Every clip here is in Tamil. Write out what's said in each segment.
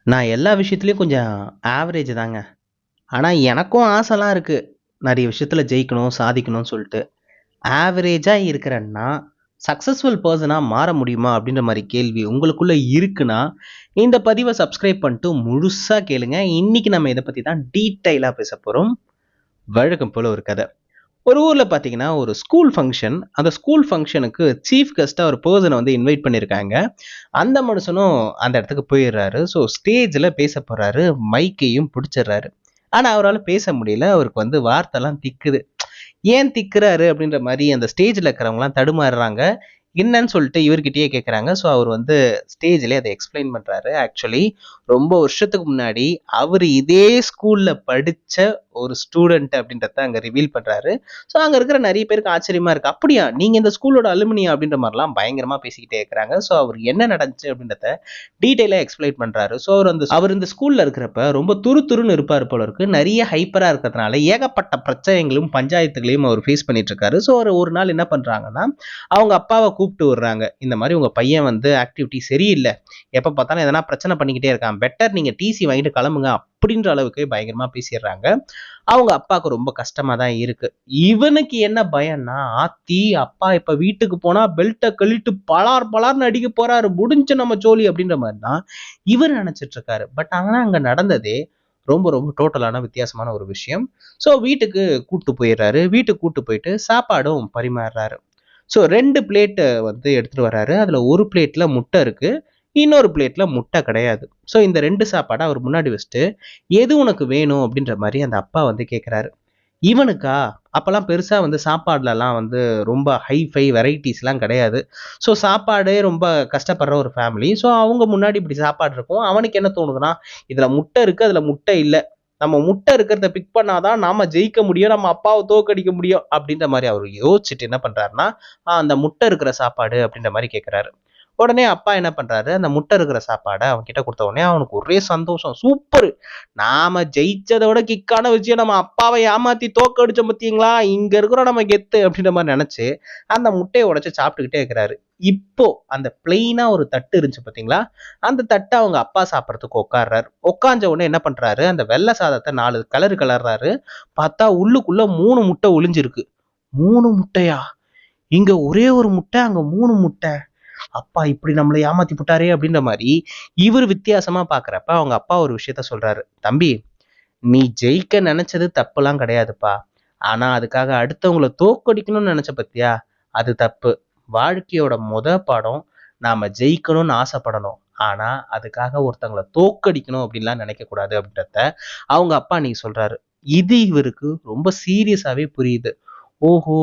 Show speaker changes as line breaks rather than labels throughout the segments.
நான் எல்லா விஷயத்துலயும் கொஞ்சம் ஆவரேஜ் தாங்க. ஆனா எனக்கும் ஆசைலாம் இருக்கு. நெறைய விஷயத்துல ஜெயிக்கணும், சாதிக்கணும்னு சொல்ட்டு. ஆவரேஜா இருக்கிற நான், சக்சஸ்ஃபுல் பெர்சனா மாற முடியுமா? அப்படின்ற மாரி கேள்வி உங்களுக்குள்ள இருக்குன்னா, இந்த பதிவ சப்ஸ்கிரைப் பண்ணிட்டு முழுசா கேளுங்க. இன்னைக்கு நம்ம இத பத்தி தான் டீட்டெயிலா பேசப் போறோம். வழக்கம் போல ஒரு கதை. ஒரு ஊர்ல பார்த்தீங்கன்னா, ஒரு ஸ்கூல் ஃபங்ஷன். அந்த ஸ்கூல் ஃபங்ஷனுக்கு சீஃப் கெஸ்ட்டா ஒரு பெர்சன வந்து இன்வைட் பண்ணியிருக்காங்க. அந்த மனுஷனும் அந்த இடத்துக்கு போயிர்றாரு. ஸோ ஸ்டேஜ்ல பேசப் போறாரு. மைக்கையும் புடிச்சிடுறாரு. ஆனா அவரால பேச முடியல. அவருக்கு வந்து வார்த்தைலாம் திக்குது. ஏன் திக்குறாரு அப்படின்ற மாரி அந்த ஸ்டேஜ்ல இருக்கிறவங்கலாம் தடுமாறுறாங்க. என்னன்னு சொல்லிட்டு இவர்கிட்டயே கேட்குறாங்க. ஸோ அவர் வந்து ஸ்டேஜ்லயே அத எக்ஸ்பிளைன் பண்றாரு. ஆக்சுவலி ரொம்ப வருஷத்துக்கு முன்னாடி அவரு இதே ஸ்கூல்ல படிச்ச ஒரு ஸ்டூடண்ட் அப்படின்றத அங்க ரிவீல் பண்றாரு. ஸோ அங்க இருக்கிற நெறைய பேருக்கு ஆச்சரியமா இருக்கு. "அப்படியா? நீங்க இந்த ஸ்கூலோட அலுமினியா?" அப்படின்ற மாரிலாம் பயங்கரமா பேசிக்கிட்டே இருக்கிறாங்க. ஸோ அவருக்கு என்ன நடந்துச்சு அப்படின்றத டீட்டெயிலா எக்ஸ்பிளைன் பண்றாரு. ஸோ அவர் இந்த ஸ்கூல்ல இருக்கிறப்ப ரொம்ப துருதுருன்னு இருப்பாரு போல இருக்கு. நெறைய ஹைப்பரா இருக்கிறதுனால ஏகப்பட்ட பிரச்சனைகளும், பஞ்சாயத்துகளையும் அவர் ஃபேஸ் பண்ணிட்டு இருக்காரு. ஸோ ஒரு நாள் என்ன பண்றாங்கன்னா, அவங்க அப்பாவ கூப்பிட்டு விடுறாங்க. இந்த மாரி உங்க பையன் வந்து ஆக்டிவிட்டி சரியில்ல. எப்ப பார்த்தாலும் எதனா பிரச்சனை பண்ணிக்கிட்டே இருக்கான். பெட்டர் நீங்க டிசி வாங்கிட்டு கிளம்புங்க அப்படின்ற அளவுக்கு பயங்கரமா பேசிடுறாங்க. அவங்க அப்பாவுக்கு ரொம்ப கஷ்டமா தான் இருக்கு. இவனுக்கு என்ன பயம்னா, ஆத்தி அப்பா இப்ப வீட்டுக்கு போனா பெல்ட்ட கழட்டி பலார் பலார்ன்னு அடிக்க போறாரு. முடிஞ்சு நம்ம ஜோலி அப்படின்ற மாரி தான் இவர் நினைச்சிட்டு இருக்காரு. பட் ஆனா அங்க நடந்ததே ரொம்ப ரொம்ப டோட்டலான வித்தியாசமான ஒரு விஷயம். ஸோ வீட்டுக்கு கூட்டு போயிடுறாரு. வீட்டுக்கு கூட்டு போயிட்டு சாப்பாடும் பரிமாறுறாரு. ஸோ 2 பிளேட் வந்து எடுத்துட்டு வராரு. அதுல ஒரு பிளேட்ல முட்டை இருக்கு. இன்னொரு பிளேட்ல முட்டை கிடையாது. ஸோ இந்த 2 சாப்பாட அவர் முன்னாடி வச்சுட்டு, "எது உனக்கு வேணும்?" அப்படின்ற மாரி அந்த அப்பா வந்து கேட்குறாரு. இவனுக்கா, அப்பலாம் பெருசா வந்து சாப்பாடுலலாம் வந்து ரொம்ப ஹை-ஃபை வெரைட்டீஸ்லாம் கிடையாது. ஸோ சாப்பாடே ரொம்ப கஷ்டப்படுற ஒரு ஃபேமிலி. ஸோ அவங்க முன்னாடி இப்படி சாப்பாடு இருக்கும். அவனுக்கு என்ன தோணுதுன்னா, "இதுல முட்டை இருக்கு, அதுல முட்டை இல்ல. நம்ம முட்டை இருக்கிறத பிக் பண்ணா தான் நாம ஜெயிக்க முடியும். நம்ம அப்பாவ தோற்கடிக்க முடியும்." அப்படின்ற மாரி அவரு யோசிச்சுட்டு என்ன பண்றாருன்னா, அந்த முட்டை இருக்கிற சாப்பாடு அப்படின்ற மாரி கேட்குறாரு. உடனே அப்பா என்ன பண்றாரு, அந்த முட்டை இருக்கிற சாப்பாட அவன்கிட்ட குடுத்த உடனே அவனுக்கு ஒரே சந்தோஷம். சூப்பர்! நாம ஜெயிச்சத விட கிக்கான விஷயம் நம்ம அப்பாவ ஏமாத்தி தோக்கடிச்சோம் பாத்தீங்களா? இங்க இருக்கிறோம் நம்ம கெத்து அப்படின்ற மாரி நெனச்சு, அந்த முட்டைய உடைச்சு சாப்பிட்டுக்கிட்டே இருக்கிறாரு. இப்போ அந்த பிளெயினா ஒரு தட்டு இருந்துச்சு பாத்தீங்களா? அந்த தட்ட அவங்க அப்பா சாப்பிடுறதுக்கு உட்கார்றாரு. உட்கார்ந்த உடனே என்ன பண்றாரு, அந்த வெள்ள சாதத்த 4 கலர்றாரு. பார்த்தா உள்ளுக்குள்ள 3 முட்டை ஒளிஞ்சிருக்கு. 3 முட்டையா? இங்க ஒரே ஒரு முட்டை, அங்க 3 முட்டை. அப்பா இப்படி நம்மள ஏமாத்தி புட்டாரே அப்படின்ற மாரி இவரு வித்தியாசமா பாக்குறப்ப அவங்க அப்பா ஒரு விஷயத்த சொல்றாரு. "தம்பி, நீ ஜெயிக்க நினைச்சது தப்புலாம் கிடையாதுப்பா. ஆனா அதுக்காக அடுத்தவங்கள தோற்கடிக்கணும்னு நினைச்ச பாத்தியா? அது தப்பு. வாழ்க்கையோட பாடம் நாம ஜெயிக்கணும்னு ஆசைப்படணும். ஆனா அதுக்காக ஒருத்தங்கள தோற்கடிக்கணும் அப்படின்லாம் நினைக்க கூடாது." அப்படின்றத அவங்க அப்பா அன்னைக்கு சொல்றாரு. இது இவருக்கு ரொம்ப சீரியஸாவே புரியுது. ஓஹோ!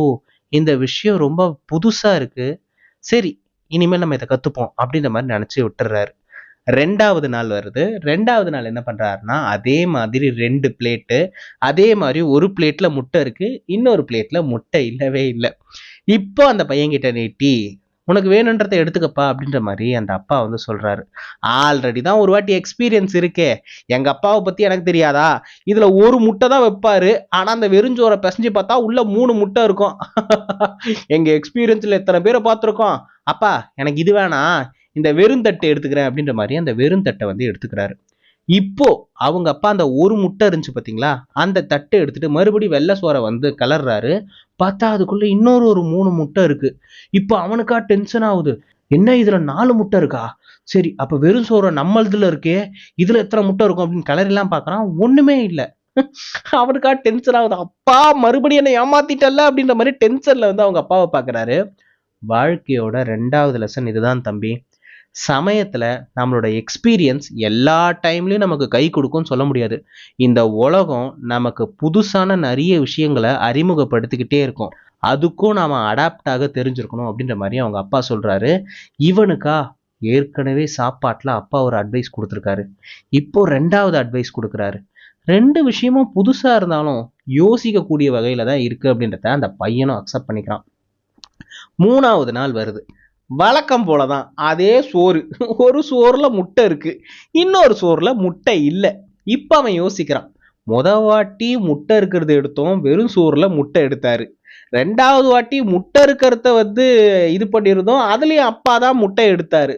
இந்த விஷயம் ரொம்ப புதுசா இருக்கு. சரி, இனிமேல் நம்ம இத கத்துப்போம் அப்படின்ற மாரி நெனச்சு விட்டுர்றாரு. 2வது நாள் வருது. 2வது நாள் என்ன பண்றாருன்னா, அதே மாதிரி 2 பிளேட்டு, அதே மாரி ஒரு பிளேட்ல முட்டை இருக்கு. இன்னொரு பிளேட்ல முட்டை இல்லவே இல்ல. இப்போ அந்த பையன்கிட்ட நீட்டி, "உனக்கு வேணுன்றத எடுத்துக்கப்பா" அப்படின்ற மாரி அந்த அப்பா வந்து சொல்றாரு. ஆல்ரெடி தான் ஒரு வாட்டி எக்ஸ்பீரியன்ஸ் இருக்கே. எங்க அப்பாவ பத்தி எனக்கு தெரியாதா? இதுல ஒரு முட்டை தான் வைப்பாரு. ஆனா அந்த வெறுஞ்சோற பெசஞ்சு பார்த்தா உள்ள 3 முட்டை இருக்கும். எங்க எக்ஸ்பீரியன்ஸ்ல எத்தன பேர பார்த்துருக்கோம். "அப்பா எனக்கு இது வேணாம். இந்த வெறுந்தட்டு எடுத்துக்கிறேன்" அப்படின்ற மாரி அந்த வெறுந்தட்ட வந்து எடுத்துக்கிறாரு. இப்போ அவங்க அப்பா அந்த ஒரு முட்டை இருந்துச்சு பார்த்தீங்களா? அந்த தட்ட எடுத்துட்டு மறுபடியும் வெள்ள சோற வந்து கிளர்றாரு. பார்த்தா அதுக்குள்ள இன்னொரு ஒரு 3 முட்டை இருக்கு. இப்போ அவனுக்கா டென்ஷன் ஆவுது. என்ன இதுல 4 முட்டை இருக்கா? சரி அப்ப வெறும் சோறு நம்மள்துல இருக்கே. இதுல எத்தன முட்டை இருக்கும் அப்படின்னு கிளறிலாம் பார்க்குறான். ஒண்ணுமே இல்ல. அவனுக்கா டென்ஷன் ஆகுது. அப்பா மறுபடியும் என்ன ஏமாத்திட்டல்ல அப்படின்ற மாரி டென்ஷன்ல வந்து அவங்க அப்பாவ பார்க்குறாரு. வாழ்க்கையோட 2வது லெசன் இதுதான் தம்பி. சமயத்துல நம்மளோட எக்ஸ்பீரியன்ஸ் எல்லா டைம்லயும் நமக்கு கை குடுக்கும்னு சொல்ல முடியாது. இந்த உலகம் நமக்கு புதுசான நெறைய விஷயங்கள அறிமுகப்படுத்திக்கிட்டே இருக்கும். அதுக்கும் நாம அடாப்ட் ஆக தெரிஞ்சிருக்கணும் அப்படின்ற மாரி அவங்க அப்பா சொல்றாரு. இவனுக்கா ஏற்கனவே சாப்பாட்டுல அப்பா ஒரு அட்வைஸ் குடுத்திருக்காரு. இப்போ 2வது அட்வைஸ் குடுக்குறாரு. 2 விஷயமும் புதுசா இருந்தாலும் யோசிக்கக்கூடிய வகையில தான் இருக்கு அப்படின்றத அந்த பையனும் அக்செப்ட் பண்ணிக்கிறான். 3வது நாள் வருது. வழக்கம் போல தான். அதே சோறு. ஒரு சோறுல முட்டை இருக்கு. இன்னொரு சோறுல முட்டை இல்ல. இப்ப அவன் யோசிக்கிறான். வாட்டி முட்டை இருக்கிறத எடுத்தோம். வெறும் சோறுல முட்டை எடுத்தாரு. 2வது வாட்டி முட்டை இருக்கிறத வந்து இது பண்ணியிருந்தோம். அதுலயும் அப்பா தான் முட்டை எடுத்தாரு.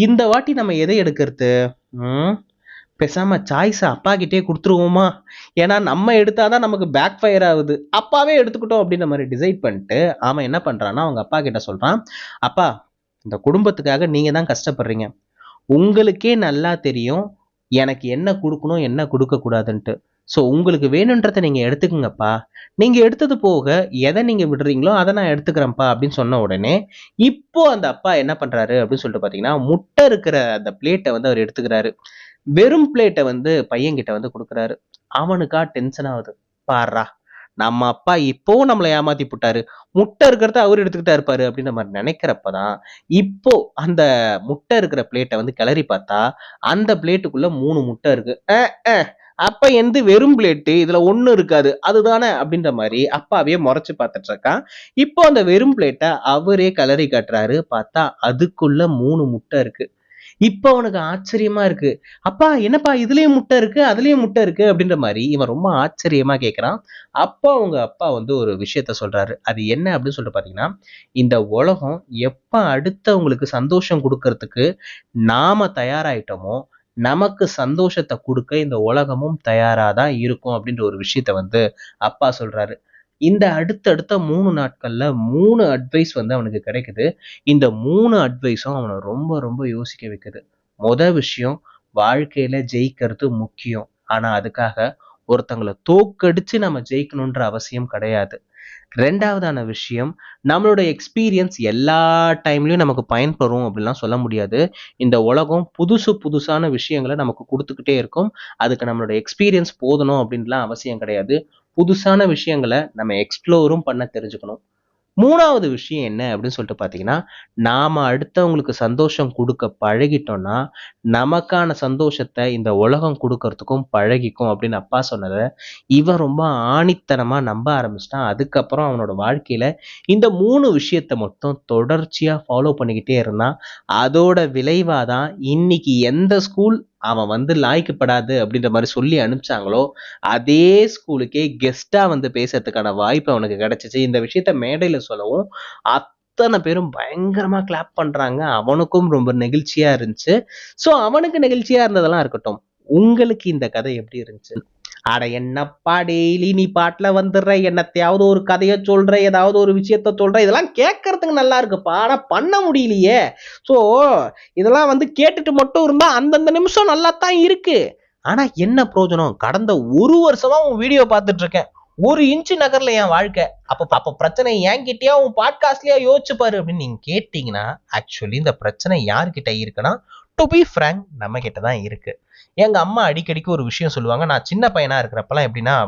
இந்த வாட்டி நம்ம எதை எடுக்கிறது? ம். பேசாம சாய்ஸை அப்பா கிட்டே கொடுத்துருவோமா, ஏன்னா நம்ம எடுத்தாதான் நமக்கு பேக் ஃபயர் ஆகுது, அப்பாவே எடுத்துக்கிட்டோம் அப்படின்ற மாதிரி டிசைட் பண்ணிட்டு அவன் என்ன பண்றான்னா அவங்க அப்பா கிட்ட சொல்றான், அப்பா இந்த குடும்பத்துக்காக நீங்க தான் கஷ்டப்படுறீங்க, உங்களுக்கே நல்லா தெரியும் எனக்கு என்ன கொடுக்கணும் என்ன கொடுக்க கூடாதுன்ட்டு. ஸோ உங்களுக்கு வேணுன்றதை நீங்க எடுத்துக்கங்கப்பா, நீங்க எடுத்தது போக எதை நீங்க விடுறீங்களோ அதை நான் எடுத்துக்கிறேன்ப்பா அப்படின்னு சொன்ன உடனே இப்போ அந்த அப்பா என்ன பண்றாரு அப்படின்னு சொல்லிட்டு பாத்தீங்கன்னா, முட்டை இருக்கிற அந்த பிளேட்டை வந்து அவர் எடுத்துக்கிறாரு. வெறும் பிளேட்டை வந்து பையன்கிட்ட வந்து கொடுக்குறாரு. அவனுக்கா டென்ஷன் ஆகுது. பாருடா, நம்ம அப்பா இப்பவும் நம்மளை ஏமாத்தி புட்டாரு, முட்டை இருக்கிறத அவர் எடுத்துக்கிட்டா இருப்பாரு அப்படின்ற மாதிரி நினைக்கிறப்பதான் இப்போ அந்த முட்டை இருக்கிற பிளேட்டை வந்து கிளறி பார்த்தா அந்த பிளேட்டுக்குள்ள 3 முட்டை இருக்கு. அப்ப எந்த வெறும் பிளேட்டு இதுல ஒண்ணு இருக்காது அதுதானே அப்படின்ற மாதிரி அப்பாவே முறைச்சு பார்த்துட்டு இருக்கான். இப்போ அந்த வெறும் பிளேட்டை அவரே கிளறி காட்டுறாரு. பார்த்தா அதுக்குள்ள 3 முட்டை இருக்கு. இப்ப அவனுக்கு ஆச்சரியமா இருக்கு. அப்பா என்னப்பா இதுலயும் முட்டை இருக்கு அதுலயும் முட்டை இருக்கு அப்படின்ற மாதிரி இவன் ரொம்ப ஆச்சரியமா கேட்கிறான். அப்போ அவங்க அப்பா வந்து ஒரு விஷயத்த சொல்றாரு. அது என்ன அப்படின்னு சொல்லிட்டு பாத்தீங்கன்னா, இந்த உலகம் எப்ப அடுத்தவங்களுக்கு சந்தோஷம் கொடுக்கறதுக்கு நாம தயாராயிட்டோமோ நமக்கு சந்தோஷத்தை கொடுக்க இந்த உலகமும் தயாராதான் இருக்கும் அப்படின்ற ஒரு விஷயத்த வந்து அப்பா சொல்றாரு. இந்த அடுத்தடுத்த 3 நாட்கள்ல 3 அட்வைஸ் வந்து அவனுக்கு கிடைக்குது. இந்த 3 அட்வைஸும் அவனை ரொம்ப ரொம்ப யோசிக்க வைக்குது. விஷயம், வாழ்க்கையில ஜெயிக்கிறது முக்கியம். ஆனா அதுக்காக ஒருத்தங்கள தோக்கடிச்சு நம்ம ஜெயிக்கணுன்ற அவசியம் கிடையாது. 2வதான விஷயம், நம்மளோட எக்ஸ்பீரியன்ஸ் எல்லா டைம்லயும் நமக்கு பயன்படும் அப்படிலாம் சொல்ல முடியாது. இந்த உலகம் புதுசு புதுசான விஷயங்கள நமக்கு குடுத்துக்கிட்டே இருக்கும். அதுக்கு நம்மளோட எக்ஸ்பீரியன்ஸ் போதணும் அப்படின்லாம் அவசியம் கிடையாது. புதுசான விஷயங்கள நம்ம எக்ஸ்ப்ளோரும் பண்ண தெரிஞ்சுக்கணும். 3வது விஷயம் என்ன அப்படின்னு சொல்லிட்டு பார்த்தீங்கன்னா, நாம அடுத்தவங்களுக்கு சந்தோஷம் குடுக்க பழகிட்டோம்னா, நமக்கான சந்தோஷத்த இந்த உலகம் குடுக்கறதுக்கும் பழகிக்கும் அப்படின்னு அப்பா சொன்னத, இவன் ரொம்ப ஆணித்தனமா நம்ப ஆரம்பிச்சுட்டான். அதுக்கப்புறம் அவனோட வாழ்க்கையில இந்த 3 விஷயத்த மட்டும் தொடர்ச்சியா ஃபாலோ பண்ணிக்கிட்டே இருந்தான். அதோட விளைவா தான் இன்னைக்கு எந்த ஸ்கூல் அவன் வந்து லாய்க்கப்படாது அப்படின்ற மாதிரி சொல்லி அனுப்பிச்சாங்களோ, அதே ஸ்கூலுக்கே கெஸ்ட்டா வந்து பேசுறதுக்கான வாய்ப்பு அவனுக்கு கிடைச்சுச்சு. இந்த விஷயத்த மேடையில சொல்லவும் அத்தனை பேரும் பயங்கரமா கிளாப் பண்றாங்க. அவனுக்கும் ரொம்ப நெகிழ்ச்சியா இருந்துச்சு. ஸோ அவனுக்கு நெகிழ்ச்சியா இருந்ததெல்லாம் இருக்கட்டும். உங்களுக்கு இந்த கதை எப்படி இருந்துச்சு? அட என்னப்பா டெய்லி நீ பாட்டுல வந்துடுற, என்னத்தையாவது ஒரு கதைய சொல்ற, ஏதாவது ஒரு விஷயத்த சொல்ற, இதெல்லாம் கேட்கறதுக்கு நல்லா இருக்குப்பா, ஆனா பண்ண முடியலையே. சோ இதெல்லாம் வந்து கேட்டுட்டு மட்டும் இருந்தா அந்தந்த நிமிஷம் நல்லா தான் இருக்கு, ஆனா என்ன பிரயோஜனம்? கடந்த 1 வருஷமா உன் வீடியோ பார்த்துட்டு இருக்கேன், 1 இன்ச்சு நகர்ல என் வாழ்க்கை. அப்ப பிரச்சனை என்கிட்டயா உன் பாட்காஸ்ட்லயா யோசிச்சு பாரு அப்படின்னு நீங்க கேட்டீங்கன்னா, ஆக்சுவலி இந்த பிரச்சனை யார்கிட்ட இருக்குன்னா, டு பி ஃப்ராங்க் நம்ம கிட்ட தான் இருக்கு. எங்க அம்மா அடிக்கடிக்கு ஒரு விஷயம் சொல்லுவாங்க. நான் சின்ன பையனா இருக்கிறப்பெல்லாம் எப்படின்னா,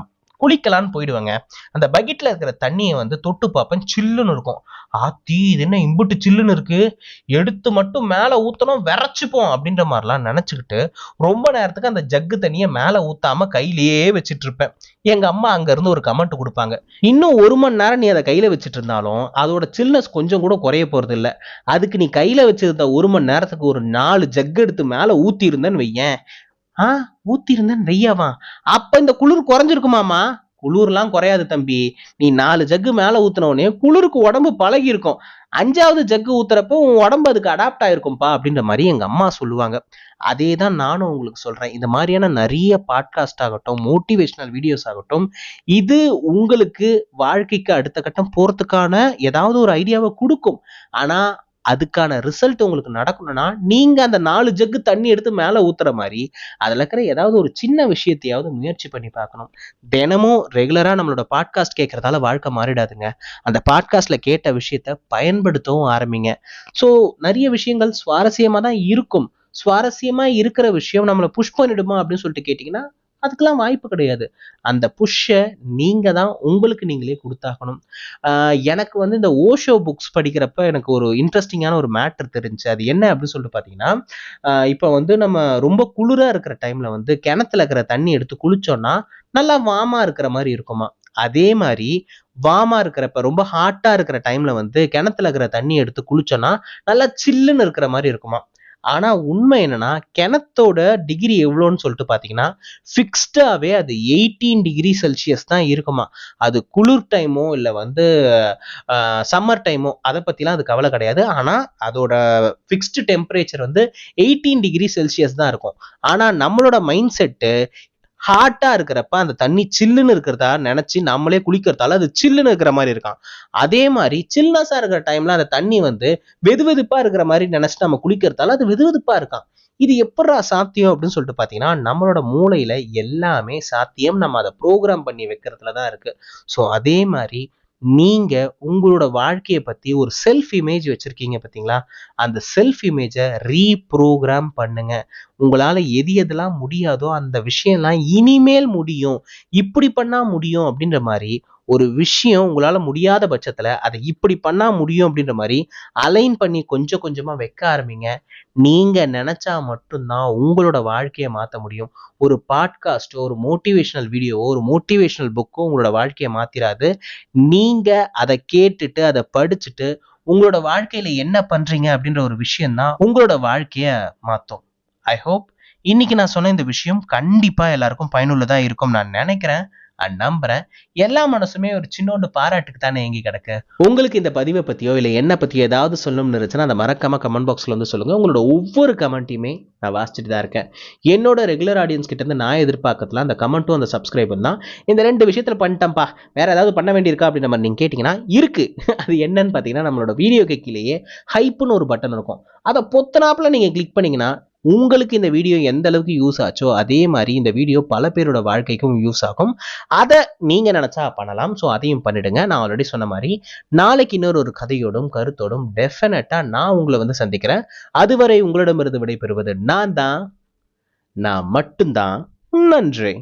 குளிக்கலான்னு போயிடுவேங்க. அந்த பக்கெட்ல இருக்கிற தண்ணிய வந்து தொட்டு பார்ப்பேன், சில்லுன்னு இருக்கும். ஆத்தி இது என்ன இம்புட்டு சில்லுன்னு இருக்கு, எடுத்து மட்டும் மேல ஊத்தணும் விரைச்சுப்போம் அப்படின்ற மாதிரிலாம் நினைச்சுக்கிட்டு ரொம்ப நேரத்துக்கு அந்த ஜக்கு தண்ணிய மேல ஊத்தாம கையிலேயே வச்சிட்டு இருப்பேன். எங்க அம்மா அங்க இருந்து ஒரு கமெண்ட் கொடுப்பாங்க, இன்னும் 1 மணி நேரம் நீ அதை கையில வச்சிட்டு இருந்தாலும் அதோட சில்னஸ் கொஞ்சம் கூட குறைய போறது இல்ல, அதுக்கு நீ கையில வச்சிருந்த 1 மணி நேரத்துக்கு ஒரு 4 ஜக் எடுத்து மேல ஊத்தி இருந்தேன்னு வையேன், ஆ ஊத்திருந்தேன் வெய்யாவா, அப்ப இந்த குளிர் குறைஞ்சிருக்குமாமா? குளிர்லாம் குறையாது தம்பி, நீ 4 ஜக்கு மேல ஊத்துன உடனே குளிருக்கு உடம்பு பழகி இருக்கும், 5வது ஜக்கு ஊத்துறப்போ உன் உடம்பு அதுக்கு அடாப்ட் ஆயிருக்கும்பா அப்படின்ற மாதிரி எங்க அம்மா சொல்லுவாங்க. அதே தான் நானும் உங்களுக்கு சொல்றேன். இந்த மாதிரியான நிறைய பாட்காஸ்ட் ஆகட்டும், மோட்டிவேஷனல் வீடியோஸ் ஆகட்டும், இது உங்களுக்கு வாழ்க்கைக்கு அடுத்த கட்டம் போறதுக்கான ஏதாவது ஒரு ஐடியாவை கொடுக்கும். ஆனா அதுக்கான ரிசல்ட் உங்களுக்கு நடக்கணும்னா நீங்க அந்த 4 ஜக்கு தண்ணி எடுத்து மேல ஊத்துற மாதிரி அதுல இருக்கிற ஏதாவது ஒரு சின்ன விஷயத்தையாவது முயற்சி பண்ணி பார்க்கணும். தினமும் ரெகுலரா நம்மளோட பாட்காஸ்ட் கேட்கறதால வாழ்க்கை மாறிடாதுங்க. அந்த பாட்காஸ்ட்ல கேட்ட விஷயத்த பயன்படுத்தவும் ஆரம்பிங்க. ஸோ நிறைய விஷயங்கள் சுவாரஸ்யமா தான் இருக்கும். சுவாரஸ்யமா இருக்கிற விஷயம் நம்மளை புஷ் பண்ணிடுமா அப்படின்னு சொல்லிட்டு கேட்டீங்கன்னா, அதுக்கெல்லாம் வாய்ப்பு கிடையாது. அந்த புஷ்ஷை நீங்க தான் உங்களுக்கு நீங்களே கொடுத்தாகணும். எனக்கு வந்து இந்த ஓஷோ புக்ஸ் படிக்கிறப்ப எனக்கு ஒரு இன்ட்ரெஸ்டிங்கான ஒரு மேட்டர் தெரிஞ்சு, அது என்ன அப்படின்னு சொல்லிட்டு பார்த்தீங்கன்னா, இப்போ வந்து நம்ம ரொம்ப குளிரா இருக்கிற டைம்ல வந்து கிணத்துல இருக்கிற தண்ணி எடுத்து குளிச்சோம்னா நல்லா வாமா இருக்கிற மாதிரி இருக்குமா. அதே மாதிரி வாமா இருக்கிறப்ப ரொம்ப ஹாட்டா இருக்கிற டைம்ல வந்து கிணத்துல இருக்கிற தண்ணி எடுத்து குளிச்சோம்னா நல்லா சில்லுன்னு இருக்கிற மாதிரி இருக்குமா. ஆனா உண்மை என்னன்னா, கிணத்தோட டிகிரி எவ்வளோன்னு சொல்லிட்டு பார்த்தீங்கன்னா, ஃபிக்ஸ்டாவே அது 18 டிகிரி செல்சியஸ் தான் இருக்குமா. அது குளிர் டைமோ இல்ல வந்து சம்மர் டைமோ அத பத்திலாம் அது கவலை கிடையாது. ஆனா அதோட ஃபிக்ஸ்டு டெம்பரேச்சர் வந்து 18 டிகிரி செல்சியஸ் தான் இருக்கும். ஆனா நம்மளோட மைண்ட் செட்டு ஹாட்டா இருக்கிறப்ப அந்த தண்ணி சில்லுன்னு இருக்கிறதா நினைச்சு நம்மளே குளிக்கிறதால அது சில்லுன்னு இருக்கிற மாதிரி இருக்கான். அதே மாதிரி சில்னஸா இருக்கிற டைம்ல அந்த தண்ணி வந்து வெதுவெதுப்பா இருக்கிற மாதிரி நினைச்சு நம்ம குளிக்கிறதால அது வெதுவெதுப்பா இருக்கான். இது எப்படிடா சாத்தியம் அப்படின்னு சொல்லிட்டு பாத்தீங்கன்னா, நம்மளோட மூளையில எல்லாமே சாத்தியம். நம்ம அதை ப்ரோக்ராம் பண்ணி வைக்கிறதுல தான் இருக்கு. ஸோ அதே மாதிரி நீங்க உங்களோட வாழ்க்கையை பத்தி ஒரு செல்ஃப் இமேஜ் வச்சிருக்கீங்க பாத்தீங்களா, அந்த செல்ஃப் இமேஜை ரீப்ரோக்ராம் பண்ணுங்க. உங்களால எது எதெல்லாம் முடியாதோ அந்த விஷயம்லாம் இனிமேல் முடியும், இப்படி பண்ணா முடியும் அப்படின்ற மாதிரி ஒரு விஷயம் உங்களால முடியாத பட்சத்துல அதை இப்படி பண்ணா முடியும் அப்படின்ற மாதிரி அலைன் பண்ணி கொஞ்சம் கொஞ்சமா வைக்க ஆரம்பிங்க. நீங்க நினைச்சா மட்டும்தான் உங்களோட வாழ்க்கையை மாத்த முடியும். ஒரு பாட்காஸ்டோ, ஒரு மோட்டிவேஷனல் வீடியோவோ, ஒரு மோட்டிவேஷனல் புக்கோ உங்களோட வாழ்க்கையை மாத்திராது. நீங்க அதை கேட்டுட்டு அதை படிச்சுட்டு உங்களோட வாழ்க்கையில என்ன பண்றீங்க அப்படின்ற ஒரு விஷயம் தான் உங்களோட வாழ்க்கைய மாத்தும். ஐ ஹோப் இன்னைக்கு நான் சொன்ன இந்த விஷயம் கண்டிப்பா எல்லாருக்கும் பயனுள்ளதா இருக்கும் நான் நினைக்கிறேன் அண்ட் நம்புறேன். எல்லா மனசுமே ஒரு சின்னோண்டு பாராட்டுக்கு தானே எங்கி கிடக்கு. உங்களுக்கு இந்த பதிவை பத்தியோ இல்ல என்ன பத்தியோ ஏதாவது சொல்லணும்னு இருந்துச்சுன்னா அதை மறக்காம கமெண்ட் பாக்ஸ்ல வந்து சொல்லுங்க. உங்களோட ஒவ்வொரு கமெண்ட்டையுமே நான் வாசிச்சுட்டு தான் இருக்கேன். என்னோட ரெகுலர் ஆடியன்ஸ் கிட்ட இருந்து நான் எதிர்பார்க்கறதுல அந்த கமெண்ட்டும் அந்த சப்ஸ்கிரைபர் தான். இந்த 2 விஷயத்துல பண்ணிட்டேன்ப்பா, வேற ஏதாவது பண்ண வேண்டியிருக்கா அப்படின்ற மாதிரி நீங்க கேட்டீங்கன்னா இருக்கு. அது என்னன்னு பாத்தீங்கன்னா, நம்மளோட வீடியோக்கு கீழேயே ஹைப்னு ஒரு பட்டன் இருக்கும். அதை பொத்தனாப்புல நீங்க கிளிக் பண்ணீங்கன்னா உங்களுக்கு இந்த வீடியோ எந்த அளவுக்கு யூஸ் ஆச்சோ அதே மாதிரி இந்த வீடியோ பல பேரோட வாழ்க்கைக்கும் யூஸ் ஆகும். அதை நீங்க நினைச்சா பண்ணலாம். ஸோ அதையும் பண்ணிடுங்க. நான் ஆல்ரெடி சொன்ன மாதிரி நாளைக்கு இன்னொரு ஒரு கதையோடும் கருத்தோடும் டெஃபினட்டா நான் உங்களை வந்து சந்திக்கிறேன். அதுவரை உங்களிடமிருந்து விடைபெறுவது நான் மட்டும்தான். நன்றி.